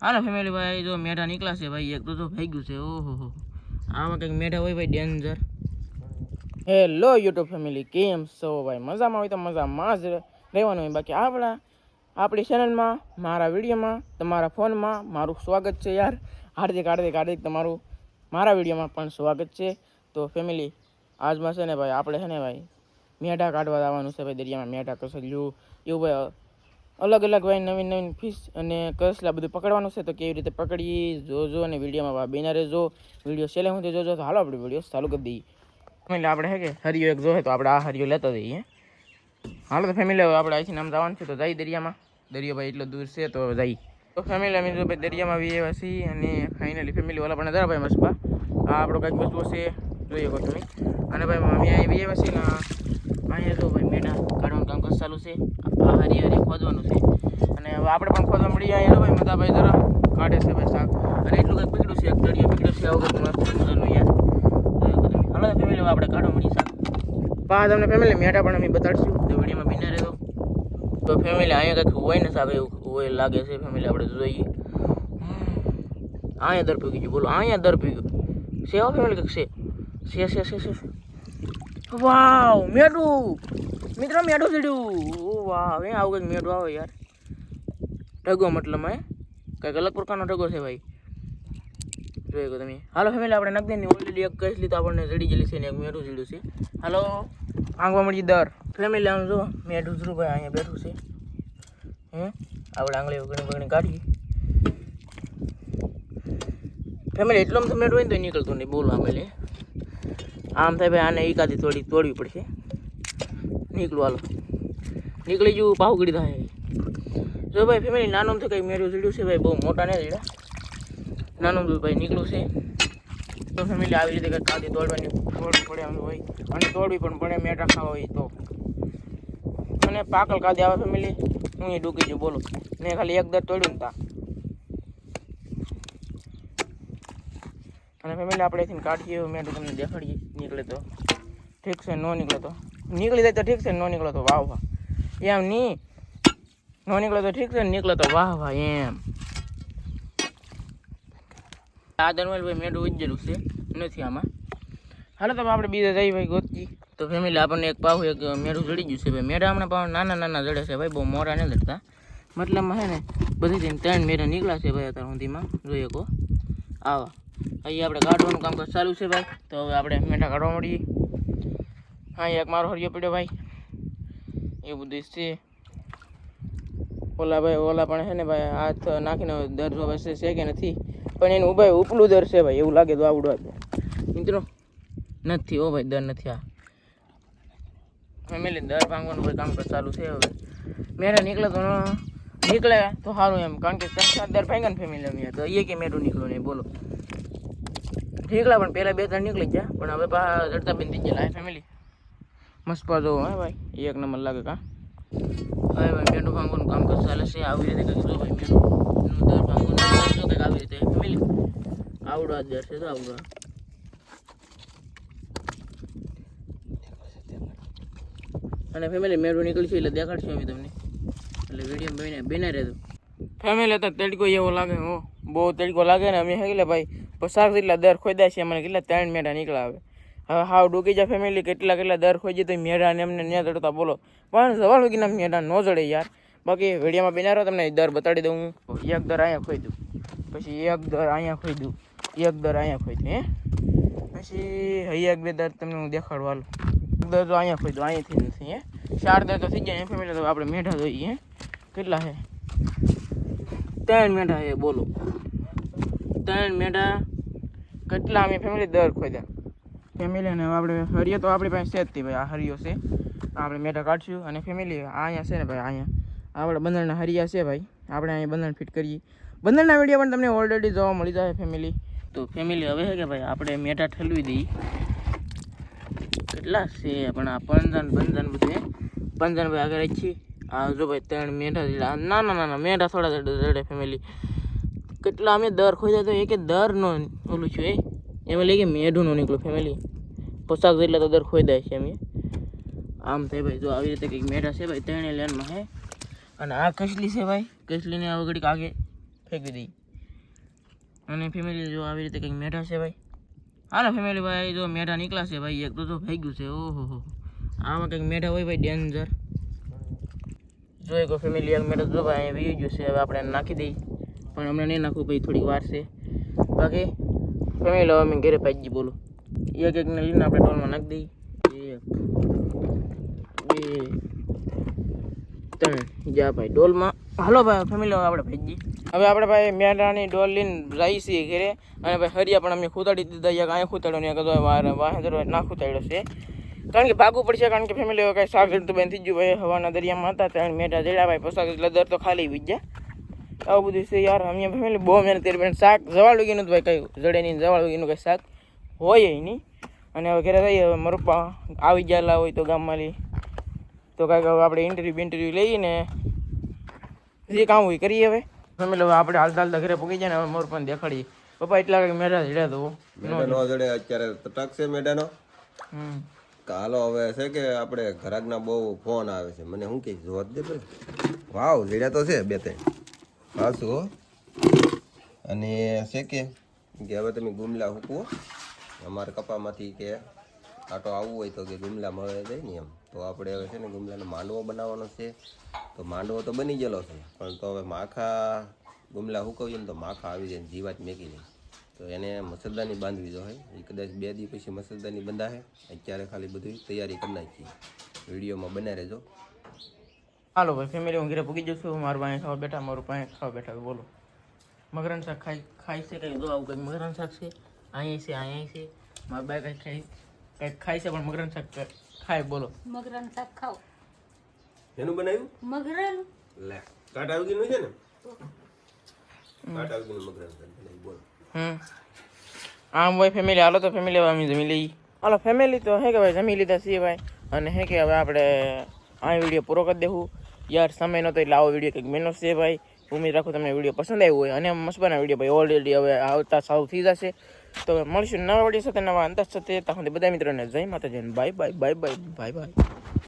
હાલો family ભાઈ જો મેઢા નીકળ્યા છે ભાઈ. એક તો ભાઈ ગયું છે. ઓહો આમાં કંઈક મેઢા હોય ભાઈ ડેન્જર. હેલો યુટ્યુબ ફેમિલી, કેમ છો ભાઈ? મજામાં હોય તો મજામાં જ રહેવાનું હોય. બાકી આપણી ચેનલમાં મારા વિડીયોમાં તમારા ફોનમાં મારું સ્વાગત છે યાર. હાર્દિક તમારું મારા વિડીયોમાં પણ સ્વાગત છે. તો ફેમિલી આજમાં છે ને ભાઈ આપણે છે ને ભાઈ મેઢા કાઢવા આવવાનું છે ભાઈ. દરિયામાં મેઢા કસલ્યું એવું ભાઈ અલગ ભાઈ નવીન ફિશ અને કસલા બધું પકડવાનું છે. તો કેવી રીતે પકડીએ જોજો અને વિડીયોમાં બેના રહેજો. વિડીયો છેલ્લે સુધી જોજો. તો હાલો આપણે વિડીયો ચાલુ કરી દઈએ. ફેમિલી આપણે હે કે હરિયો એક જોહે તો આપણે આ હરિયો લેતા જઈએ. હાલો તો ફેમિલી આપણે અહીંથી નામ જવાનું છે તો જઈ દરિયામાં. દરિયો ભાઈ એટલો દૂર છે તો જઈ. તો ફેમિલી અમે જો ભાઈ દરિયામાં વી આવ્યા છીએ અને ફાઇનલી ફેમિલી વાળા પણ જરા ભાઈ મસ્પા આ આપણો કંઈક વસ્તુ છે જોઈએ કહો તમે. અને ભાઈ અમે અહીં વી આવ્યા છીએ ને અહીંયા તો ભાઈ મેઢા કાઢવાનું કામકાજ ચાલુ છે. આ હરી ખોદવાનું છે અને હવે આપણે પણ ખોદવા મળી જાય ભાઈ. મતાભાઈ જરા કાઢે છે ભાઈ શાક અને એટલું કંઈક પકડ્યું છે. એક દરિયો પકડ્યો છે આવું કંઈક મસ્ત મજાનું યાર. હાલો ફેમિલી આપણે કાઢવા મળી શાક પા તમને ફેમિલી મેઢા પણ અમે બતાડશું તો વિડીયોમાં બિના રહેતો. તો ફેમિલી અહીંયા કંઈક હોય ને શાક એવું હોય લાગે છે ફેમિલી. આપણે જોઈએ અહીંયા દર પી ગયું. બોલો અહીંયા દર પી ગયું છે આવો ફેમિલી કંઈક છે. વાવ મેઢું મિત્રો, મેઢું ચડ્યું. ઓ વાહ હે આવું કંઈક મેઢું આવે યાર. ઢગો મતલબ હે કંઈક અલગ પ્રકારનો ઢગો છે ભાઈ. જોઈ ગયો તમે. હાલો ફેમિલી આપણે નાખી દઈએ. ઓલરેડી એક કહીશ લીધું આપણને જડી ગયેલી છે ને એક મેઢું ચડ્યું છે. હાલો આંગવા મળી દર ફેમિલી. આમ જો મેઢું જરૂર ભાઈ અહીંયા બેઠું છે. આપણે આંગળી ઘણી કાઢી ફેમિલી. એટલો તો મેઢું હોય ને તો નીકળતું નહીં. બોલો આમેલી આમ થાય ભાઈ. આને એકાદી તોડવી પડશે. નીકળું હાલો નીકળી જવું પાહુગડી થાય. જો ભાઈ ફેમિલી નાનું તો કંઈ મેળું ચડ્યું છે ભાઈ. બહુ મોટા નહીં ચડ્યા, નાનું ભાઈ નીકળું છે. તો ફેમિલી આવી રીતે કંઈક કાદી તોડવી પડે આમ હોય અને તોડવી પણ પડે મેઢા ખાવા હોય તો. અને પાકલ કાદી આવે ફેમિલી. હું એ ડૂકી છું બોલો. મેં ખાલી એક દર તોડ્યું ને તા. અને ફેમિલી આપણે અહીંથી કાઢીએ મેઢું તમને દેખાડીએ. નીકળે તો ઠીક છે, ન નીકળે તો નીકળી જાય તો ઠીક છે, ન નીકળે તો વાહ વાહ એમ. નહીં ન નીકળે તો ઠીક છે, નીકળે તો વાહ વાહ એમ. આ દરમિયાન ભાઈ મેઢું ઉજ્જેલું છે નથી આમાં. હાલો તો આપણે બીજા જઈએ ભાઈ ગોતજી. તો ફેમિલી આપણને એક પાહું એક મેઢું જડી ગયું છે ભાઈ. મેઢા હમણાં પાહું નાના જડે છે ભાઈ. બહુ મોટા નહીં જડતા. મતલબમાં છે ને બધી થઈને 3 મેઢા નીકળ્યા છે ભાઈ અત્યાર સુધીમાં. જોઈએ કહો આવા અહીં આપણે કાઢવાનું કામકાજ ચાલુ છે ભાઈ. તો હવે આપણે મેઢા કાઢવા મળીએ. હા એક મારો હરિયો પડ્યો ભાઈ. એવું બધું છે. ઓલા પણ છે ને ભાઈ હાથ નાખીને દર જોવે છે કે નથી. પણ એનું ભાઈ ઉપલું દર છે ભાઈ. એવું લાગે તો આવડવા મિત્રો નથી. ઓ ભાઈ દર નથી. આ ફેમિલી દર ભાંગવાનું ભાઈ કામકાજ ચાલુ છે. હવે મેઢા નીકળે તો સારું એમ. કારણ કે 7 દર ભાંગ્યા ને ફેમિલી અમે તો એ કે મેઢું નીકળ્યું નહીં બોલો. નીકળ્યા પણ પહેલાં 2-3 નીકળી ગયા પણ હવે પાછા જડતા બંધ થઈ ગયેલા ફેમિલી. મસ્ત પાછો હે ભાઈ. એક નંબર લાગે કા. હવે ભાઈ મેઢું ભાંગવાનું કામકાજ ચાલે છે. આવી રીતે કંઈક જો ભાઈ મેઢું દર ભાંગવાનું જો કંઈક આવી રીતે ફેમિલી. આવડવા દર છે તો આવડવા. અને ફેમિલી મેઢું નીકળી છે એટલે દેખાડશું અમે તમને. એટલે વિડીયો બને રહેતો ફેમિલી. તો તડકો એવો લાગે હો, બહુ તડકો લાગે ને. અમે એટલે ભાઈ 50 જેટલા દર ખોદ્યા છે. મને કેટલા 3 મેઢા નીકળ્યા આવે. હવે હાવ ડૂકી જાય ફેમિલી. કેટલા દર ખોઈ તો મેઢા ને એમને ન્યા ચડતા બોલો. પણ સવાલ લગીને મેઢા ન ચડે યાર. બાકી વિડીયોમાં બિનારો તમને દર બતાડી દઉં. એક દર અહીંયા ખોઈ દઉં, પછી એક દર અહીંયા ખોઈ દઉં, એક દર અહીંયા ખોઈ દઉં પછી એક 2 દર તમને હું દેખાડું. હાલો દર તો અહીંયા ખોઈ દઉં. અહીંથી નથી 4 દર તો થઈ જાય ફેમિલી. તો આપણે મેઢા જોઈએ કેટલા છે. 3 મેઢા છે બોલો. 3 મેઢા કેટલા અમે ફેમિલી દર ખોદ્યા ફેમિલી. અને આપણે હરિયો તો આપણી પાસે છે જ ભાઈ. આ હરિયો છે આપણે મેઢા કાઢશું. અને ફેમિલી અહીંયા છે ને ભાઈ, અહીંયા આપણે બંધણના હરિયા છે ભાઈ. આપણે અહીંયા બંધણ ફિટ કરીએ. બંધણના વિડીયો પણ તમને ઓલરેડી જોવા મળી જાય ફેમિલી. તો ફેમિલી હવે છે કે ભાઈ આપણે મેઢા ઠલવી દઈએ. કેટલા છે પણ આ પંજન બધું પંજન ભાઈ આગળ છીએ. આ જો ભાઈ 3 મેઢા નાના મેઢા થોડા જડે ફેમિલી. કેટલા અમે દર ખોઈ તો એક દર નો ઓલું છું એમાં લઈ કે મેઢું નો નીકળ્યું ફેમિલી. 50 જેટલા તો દર ખોઈ દે છે અમે. આમ થાય ભાઈ. જો આવી રીતે કંઈક મેઢા છે ભાઈ 3 લેનમાં હે. અને આ કસલી છે ભાઈ. કસલીને હવે ઘડીક આગે ફેંકી દઈ. અને ફેમિલી જો આવી રીતે કંઈક મેઢા છે ભાઈ. હાલો ફેમિલી ભાઈ જો મેઢા નીકળ્યા છે ભાઈ. એક તો ભાઈ ગયું છે. ઓહો, આમાં કંઈક મેઢા હોય ભાઈ ડેન્જર. જોઈ ગયો ફેમિલી એક મેઢા જો ભાઈ વી ગયું છે. હવે આપણે નાખી દઈએ, પણ હમણાં નહીં નાખવું ભાઈ, થોડીક વાર છે. બાકી ફેમિલી હવે મેં ઘરે પાજી બોલું. એક એકને લઈને આપણે ટોલમાં નાખી દઈએ. 1 2 3 જા ભાઈ ડોલમાં. હાલો ભાઈ ફેમિલી હવે આપણે ભેજી. હવે આપણે ભાઈ મેઢાની ડોલ લઈને જઈએ છીએ ઘરે. અને ભાઈ હરિયા પણ અમે ખૂતાડી દીધા. એક અહીંયા ખૂતાડ્યો ને એક વાહે ના ખૂતાડ્યો છે, કારણ કે ભાગવું પડશે. કારણ કે ફેમિલી હવે કાંઈ સાગર તો બંધ થઈ ગયું ભાઈ. હવાના દરિયામાં હતા ત્રણ મેઢા જડ્યા ભાઈ. પછી એટલે દર તો ખાલી વી ગયા. આવું બધું છે યાર. અમે ફેમિલી બહુ મહેનત કરી પણ શાક જવાળ ઉગીનું ભાઈ કંઈ જડે નહીં. જવાળ ઉગીનું કંઈ શાક હોય નહીં. અને હવે ઘરે જઈએ. હવે મારા પપ્પા આવી ગયેલા હોય તો ગામમાં તો કાંઈક હવે આપણે ઇન્ટરવ્યૂ લઈને જે કામ હોય કરીએ. હવે ફેમિલી હવે આપણે હાલતા ઘરે પૂગી જાય ને. હવે મોર પણ દેખાડીએ. પપ્પા એટલા કંઈક મેઢા જડ્યા તો મેઢાનો જડે અત્યારે ટક છે મેઢાનો. હાલો હવે છે કે આપણે ઘરાકના બહુ ફોન આવે છે. મને શું કહે જોવા દે ભાઈ. વાવ જડ્યા તો છે 2-3 પાછું. અને છે કે હવે તમે ગુમલા હૂકવો અમારે કપામાંથી કે આટો આવવું હોય તો કે ગુમલા મળે જાય ને એમ. તો આપણે હવે છે ને ગુમલાનો માંડવો બનાવવાનો છે. તો માંડવો તો બની ગયેલો છે, પણ તો હવે માખા ગુમલા હુકવીએ ને તો માખા આવી જાય ને જીવાત મેકી જાય. તો એને મસલદાની બાંધવી જોઈએ. એ કદાચ 2 દી પછી મસલદાની બંધાશે. અત્યારે ખાલી બધી તૈયારી કરી નાખીએ. વિડીયોમાં બને રહેજો. હાલો ભાઈ ફેમિલી હું ઘરે પૂગી જઉં છું. મારું પાસે ખાવા બેઠા, મારું પાસે ખાવા બેઠા. બોલો મગરાન શાક ખાય છે કંઈ. જો આવું કંઈક મગરાન શાક છે. અહીંયા છે. મારા બાઈ કંઈક ખાય છે, પણ મગરાન શાક ખાય. બોલો મગરાનું શાક ખાઓ. એનું બનાવ્યું મગરાનું લે કાટ આવી ગયું છે ને. કાટ આવી ગયું મગરાન શાક બનાવ્યું. બોલો આમ ભાઈ ફેમિલી. હાલો તો ફેમિલી હવે અમે જમી લઈએ. હાલો ફેમિલી તો હે કે ભાઈ જમી લીધા છીએ ભાઈ. અને હે કે હવે આપણે આ વિડીયો પૂરો કરી દેવું યાર. સમય નહોતો એટલે આવો વિડીયો કંઈક મહેનત છે ભાઈ. ઉમ્મીદ રાખું તમને વિડીયો પસંદ આવ્યો હોય. અને મસ્બાના વિડીયો ભાઈ ઓલરેડી હવે આવતા સાવ થઈ જશે. તો મળીશું નવા વિડીયો સાથે, નવા અંદાજ સાથે. ત્યાં સુધી બધા મિત્રોને જય માતાજી. Bye bye bye bye bye bye.